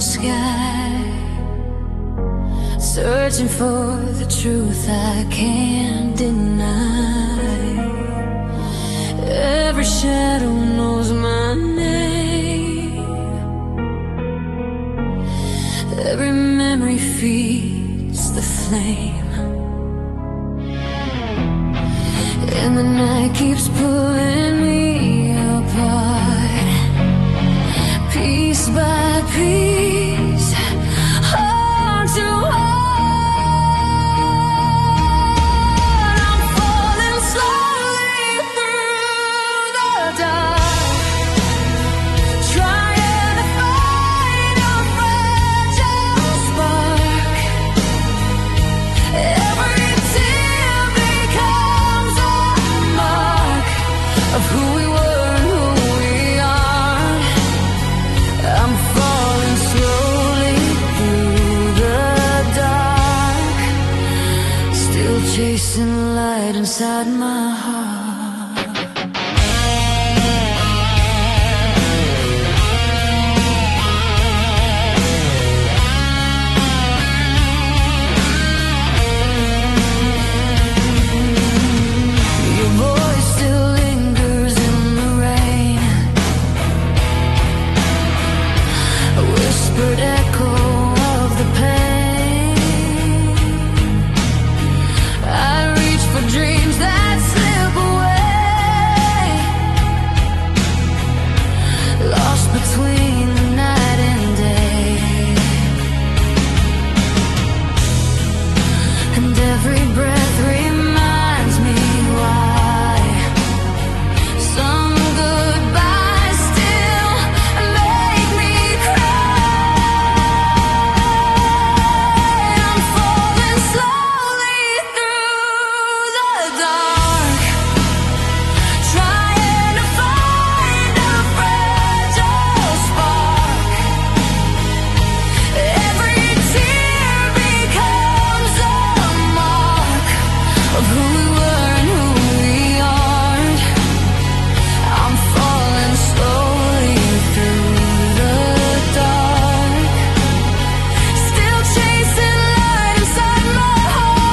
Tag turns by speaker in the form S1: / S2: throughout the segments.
S1: sky, searching for the truth I can't deny. Every shadow knows my name, every memory feeds the flame, and the night keeps pulling me apart, piece by piece, heart to heart. I'm falling slowly through the dark, trying to find a fragile spark. Every tear becomes a mark of who we were and who we are. I'm falling slowly through the dark, still chasing light inside my heart. Your voice still lingers in the rain, a whispered echo of the pain. I reach for dreams that slip away, lost between the night and day. And every breath reminds me why some goodbyes still make me cry. I'm falling slowly through the dark, trying to find a fragile spark. Every tear becomes a mark of who we were and who we aren't. I'm falling slowly through the dark, still chasing light inside my heart.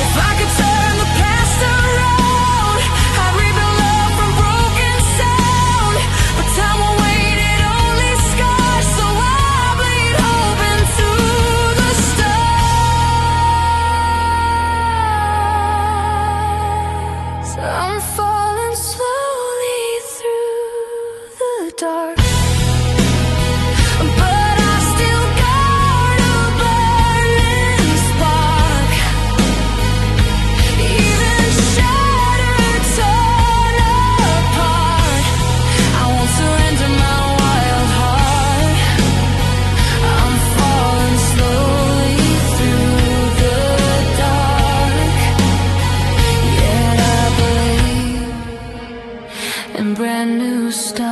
S1: If I could turn the past around, I'd rebuild love from broken sound. But time will wait, it only scars, so I bleed hope into the stars. I'm falling slowly through the dark, but I've still got a burning spark. Even shattered, torn apart, I won't surrender my wild heart. I'm falling slowly through the dark, yet I believe in brand new stars.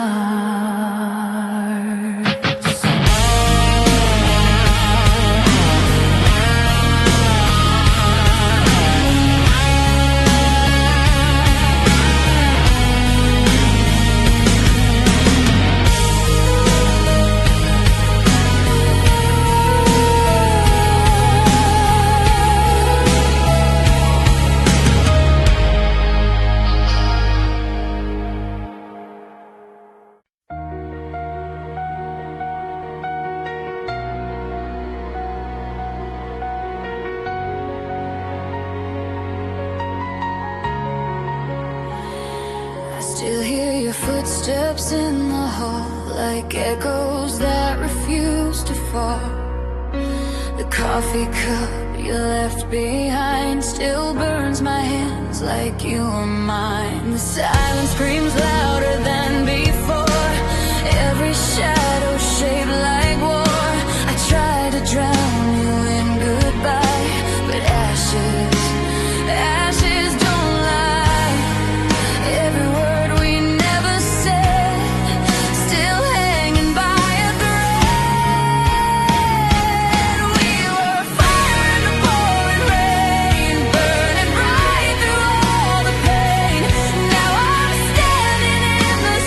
S1: I still hear your footsteps in the hall, like echoes that refuse to fall. The coffee cup you left behind still burns my hands like you were mine. The silence screams louder than before, every shadow shaped like war. I try to drown you in goodbye, but ashes, ashes don't lie. Every word we never said, still hanging by a thread. We were fire in the pouring rain, burning bright through all the pain. Now I'm standing in the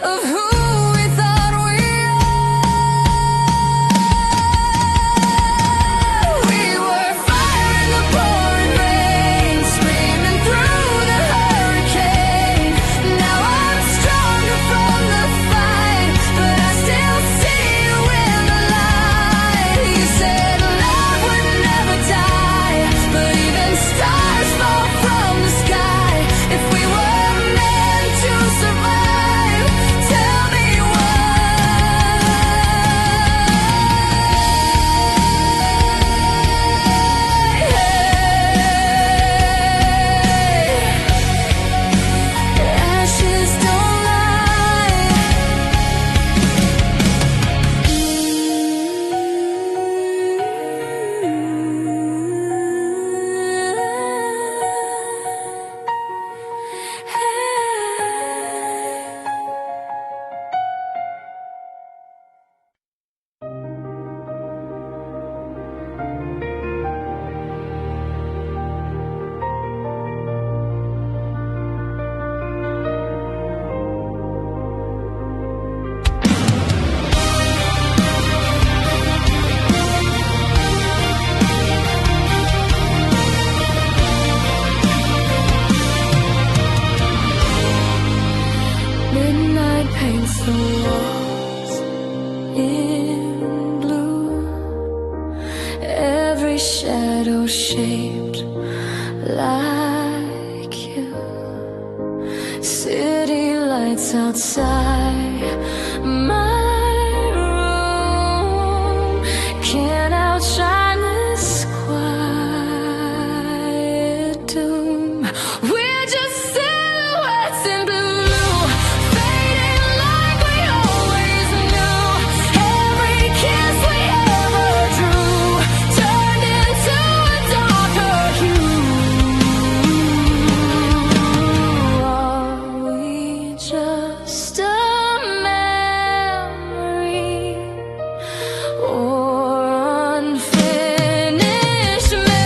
S1: of who we thought we are. We were fire in the pouring rain, screaming through the hurricane. Now I'm stronger from the fight, but I still see you in the light. You said love would never die, but even stars fall from the sky. If we were meant to survive, tell me ashes don't lie. Midnight paints the walls in blue, every shadow shaped like you. City lights outside my room can't outshine this quiet doom. We're just silhouettes in blue, fading like we always knew. Every kiss we ever drew turned into a darker hue. Are we just a memory, or unfinished melody?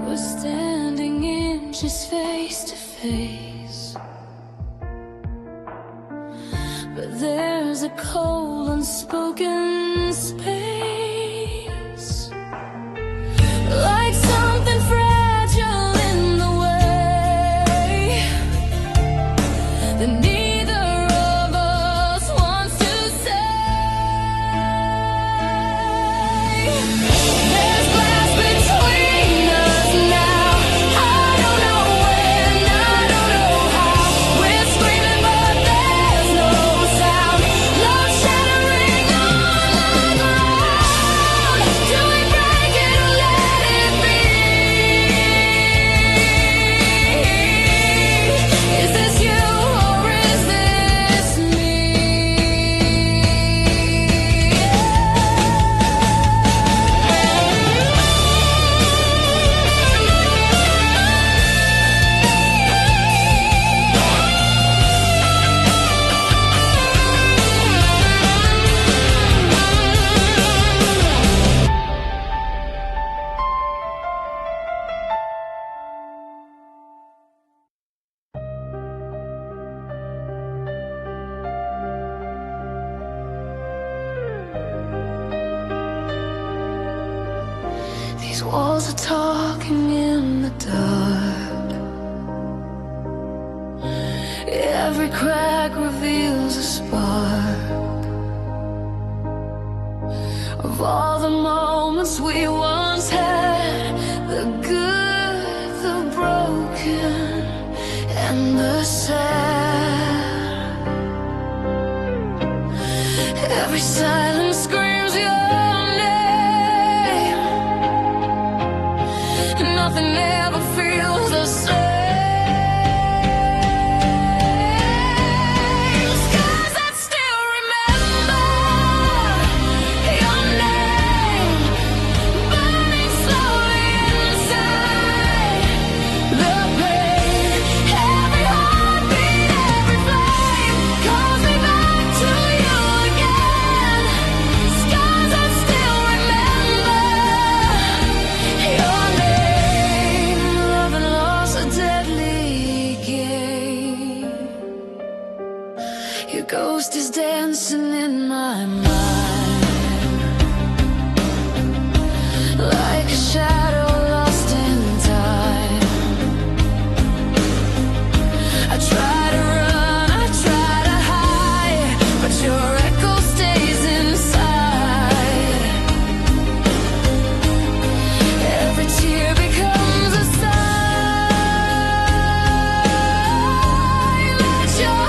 S1: We're standing inches face to face, but there's a cold unspoken space, like something fragile in the way that neither of us wants to say. There's glass between us now. I don't know when, I don't know how. We're screaming but there's no sound. Love shattering on the ground. Do we break it or let it be? Is this you or is this me? These walls are talking in the dark. Every crack reveals a spark of all the moments we once had, the good, the broken, and the sad. Every silence screams your name. Nothing ever feels the same. Ghost is dancing in my mind, like a shadow lost in time. I try to run, I try to hide, but your echo stays inside. Every tear becomes a sign that your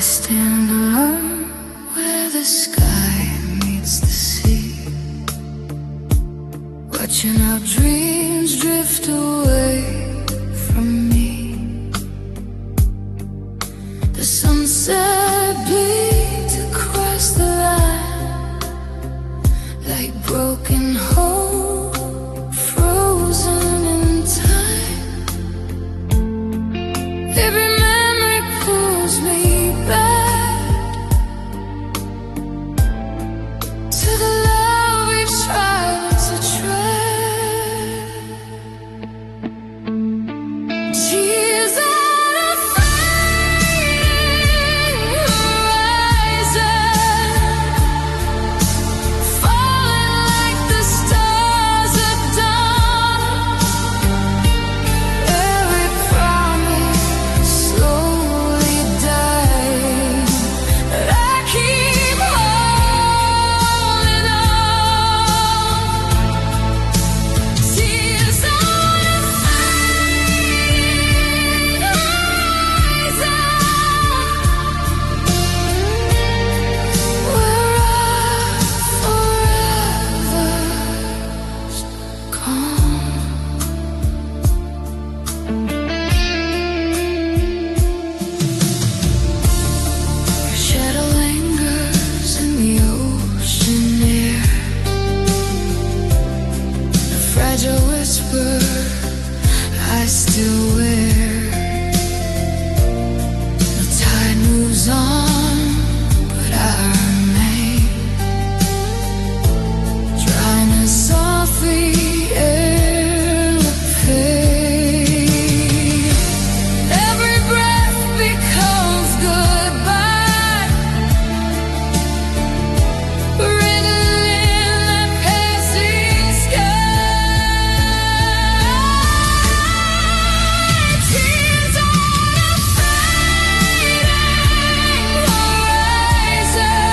S1: stand alone where the sky meets the sea, watching our dreams drift away from me. The sunset bleeds across the line like broken hope frozen in time. Every memory pulls me back to the love we tried to track. fragile whisper I still wear. The tide moves on, but I remain, trying to softly air the pain. Every breath becomes goodbye, written in the passing sky. Tears on a fading horizon,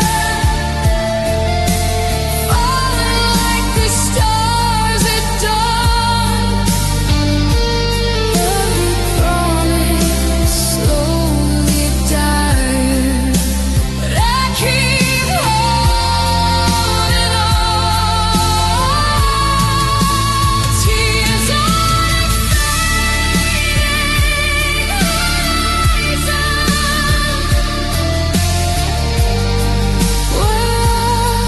S1: falling like the stars at dawn. Every promise slowly dying, but I keep holding on. Tears on a fading horizon, where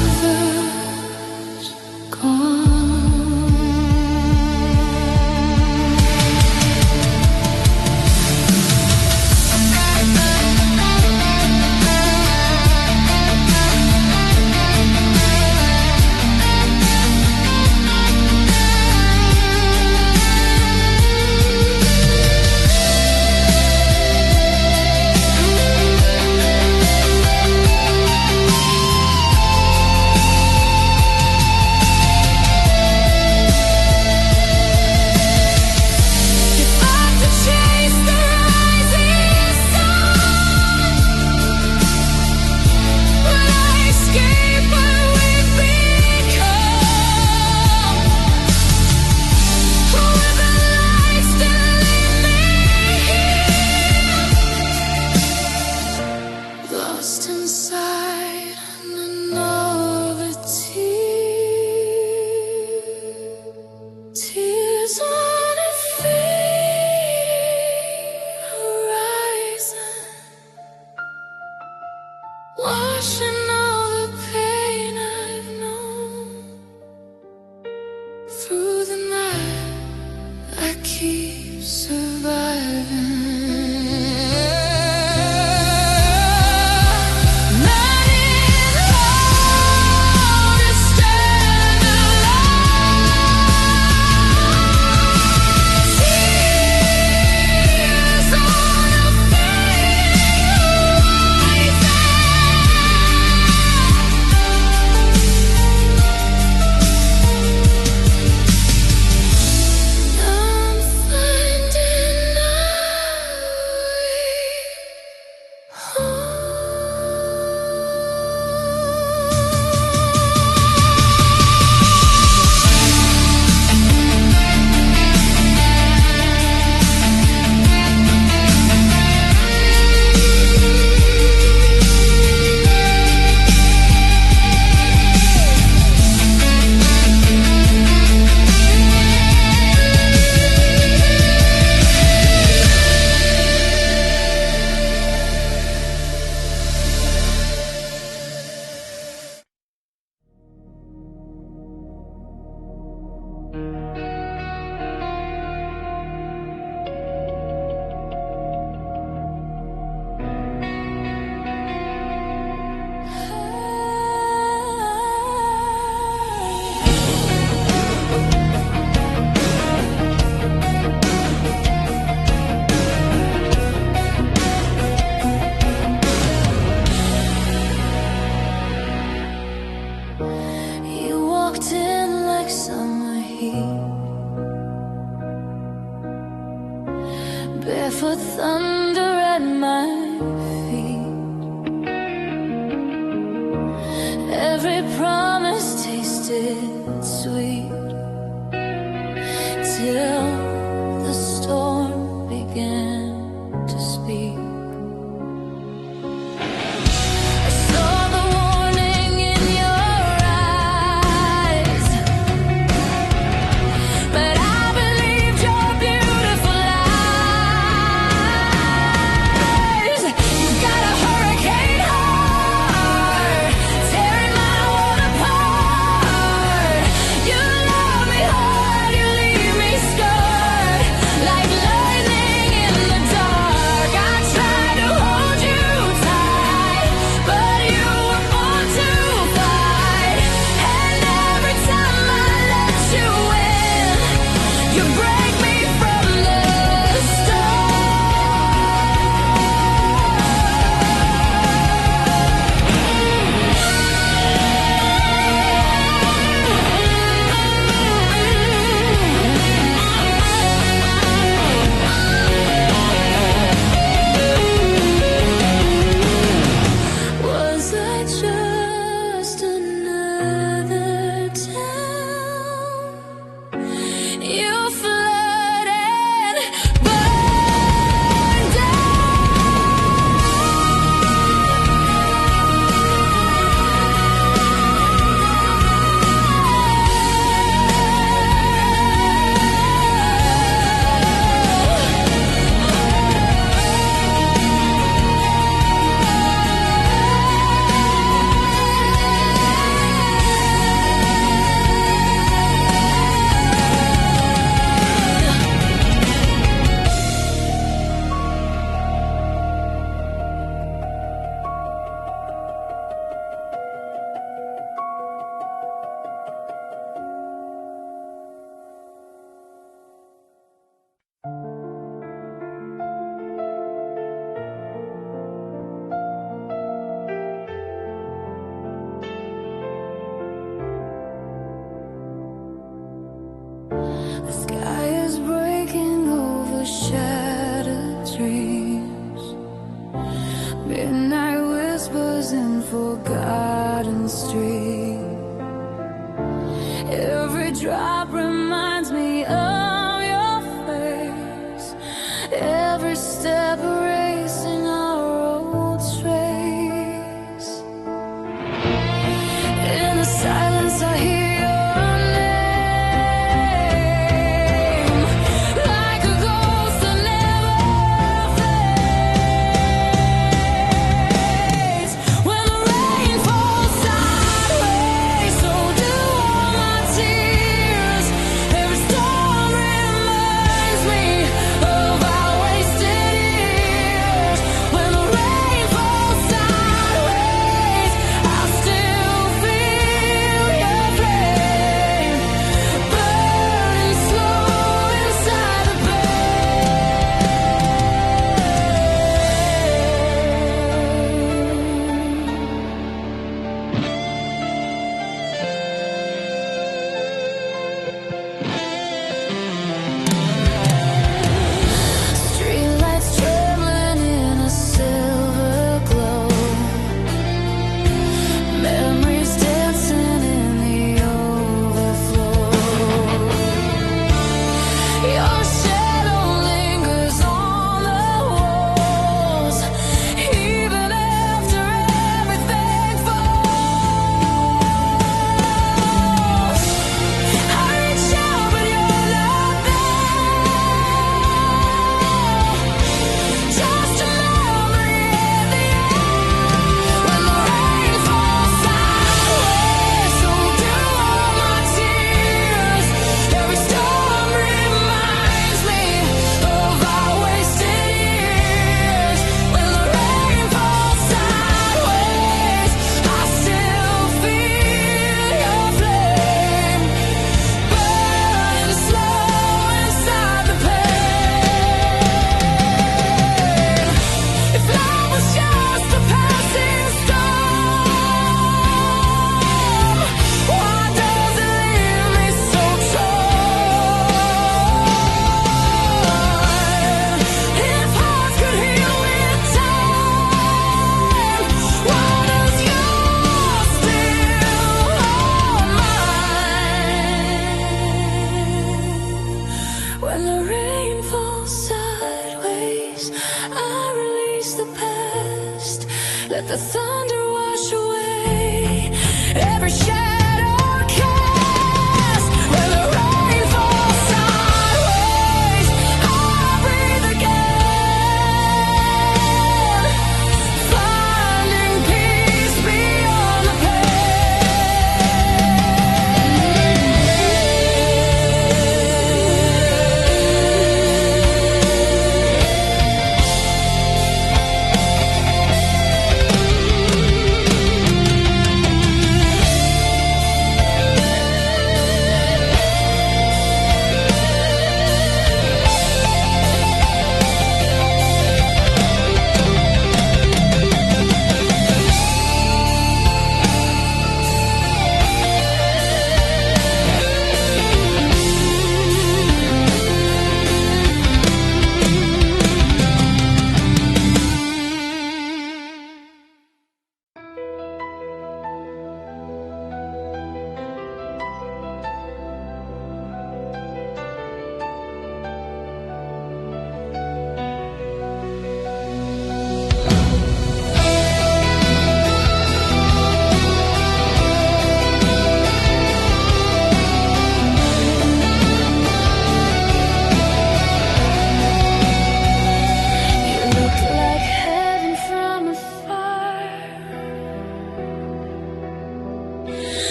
S1: forever's gone. If I could chase the rising sun, would I escape what we've become? Or will the light still lead me here? Lost inside another tear. Tears on a fading horizon, washing all the pain I've known. Through the night, I keep surviving. Man is hard to stand alone. Tears on a fading horizon. I'm finding a way You walked in like summer heat, barefoot thunder at my feet. Every promise tasted sweet till the storm began to speak. I saw the warning in your eyes, but I believed your beautiful lies. Sky is breaking over shattered dreams. Midnight whispers in forgotten streets. Every drop reminds me of your face. Every step erasing our old trace. In the silence I hear the thunder wash away every shadow cast. When the rain falls sideways, I breathe again, finding peace beyond the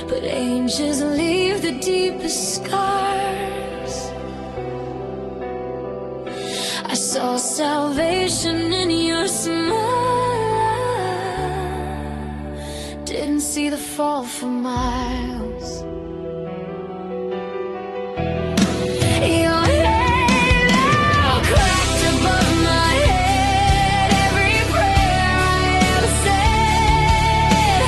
S1: but angels leave the deepest scars. I saw salvation in your smile. Didn't see the fall for miles. Your halo cracked above my head. Every prayer I ever said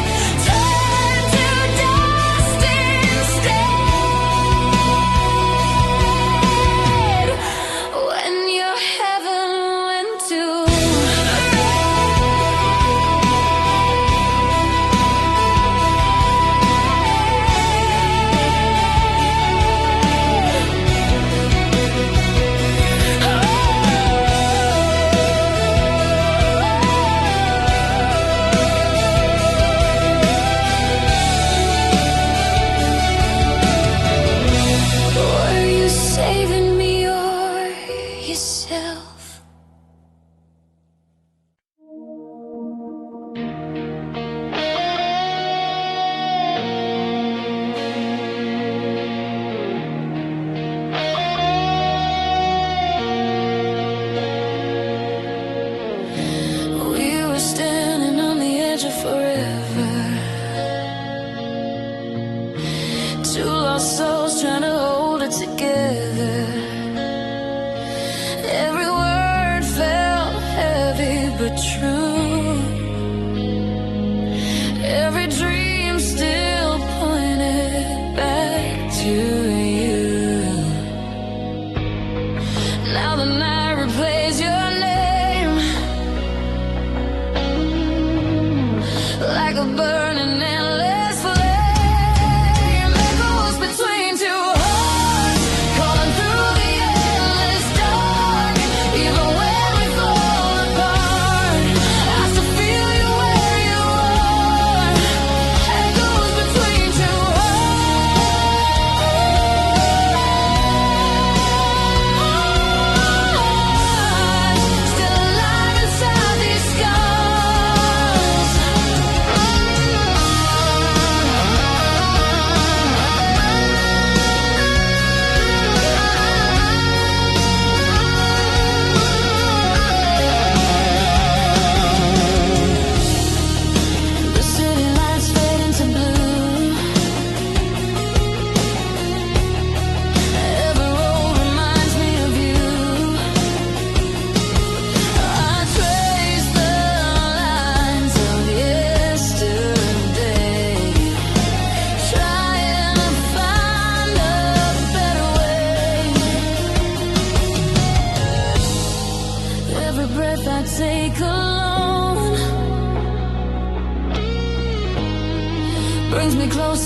S1: turned to dust instead.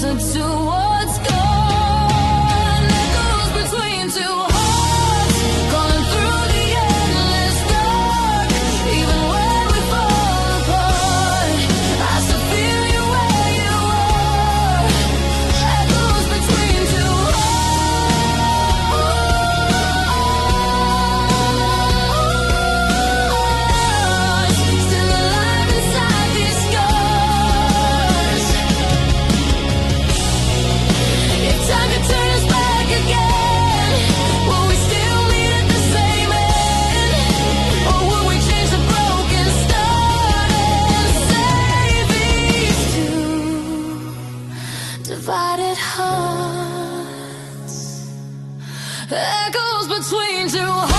S1: closer to what's gone. Echoes between two hearts, calling through the endless dark. Even when we fall apart, I still feel you where you are. Echoes between two hearts, still alive inside these scars. If time could turn us back again, will we still meet at the same end? Or will we change the broken start and save these two divided hearts? Echoes between two hearts.